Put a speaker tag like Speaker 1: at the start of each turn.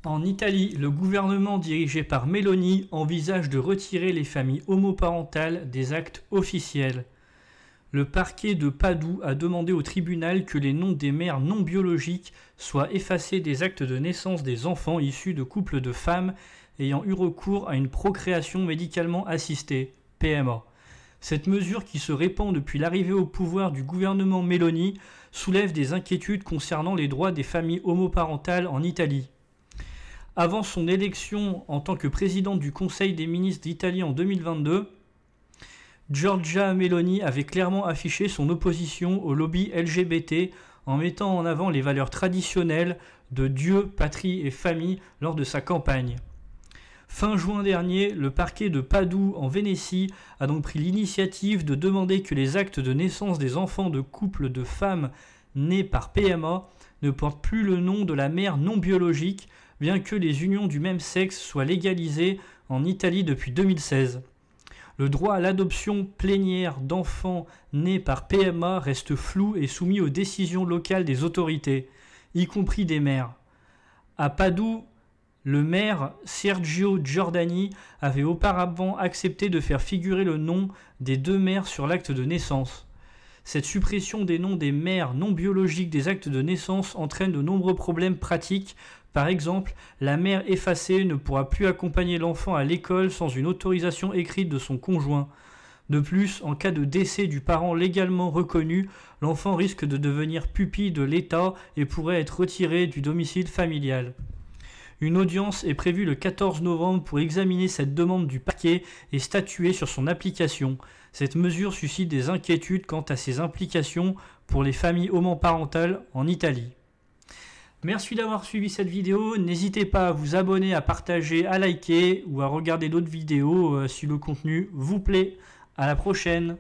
Speaker 1: En Italie, le gouvernement dirigé par Meloni envisage de retirer les familles homoparentales des actes officiels. Le parquet de Padoue a demandé au tribunal que les noms des mères non biologiques soient effacés des actes de naissance des enfants issus de couples de femmes ayant eu recours à une procréation médicalement assistée, PMA. Cette mesure, qui se répand depuis l'arrivée au pouvoir du gouvernement Meloni, soulève des inquiétudes concernant les droits des familles homoparentales en Italie. Avant son élection en tant que présidente du Conseil des ministres d'Italie en 2022, Giorgia Meloni avait clairement affiché son opposition au lobby LGBT en mettant en avant les valeurs traditionnelles de Dieu, patrie et famille lors de sa campagne. Fin juin dernier, le parquet de Padoue en Vénétie a donc pris l'initiative de demander que les actes de naissance des enfants de couples de femmes nés par PMA ne portent plus le nom de la mère non biologique, bien que les unions du même sexe soient légalisées en Italie depuis 2016. Le droit à l'adoption plénière d'enfants nés par PMA reste flou et soumis aux décisions locales des autorités, y compris des maires. À Padoue, le maire Sergio Giordani avait auparavant accepté de faire figurer le nom des deux mères sur l'acte de naissance. Cette suppression des noms des mères non biologiques des actes de naissance entraîne de nombreux problèmes pratiques. Par exemple, la mère effacée ne pourra plus accompagner l'enfant à l'école sans une autorisation écrite de son conjoint. De plus, en cas de décès du parent légalement reconnu, l'enfant risque de devenir pupille de l'État et pourrait être retiré du domicile familial. Une audience est prévue le 14 novembre pour examiner cette demande du parquet et statuer sur son application. Cette mesure suscite des inquiétudes quant à ses implications pour les familles homoparentales en Italie. Merci d'avoir suivi cette vidéo. N'hésitez pas à vous abonner, à partager, à liker ou à regarder d'autres vidéos si le contenu vous plaît. À la prochaine.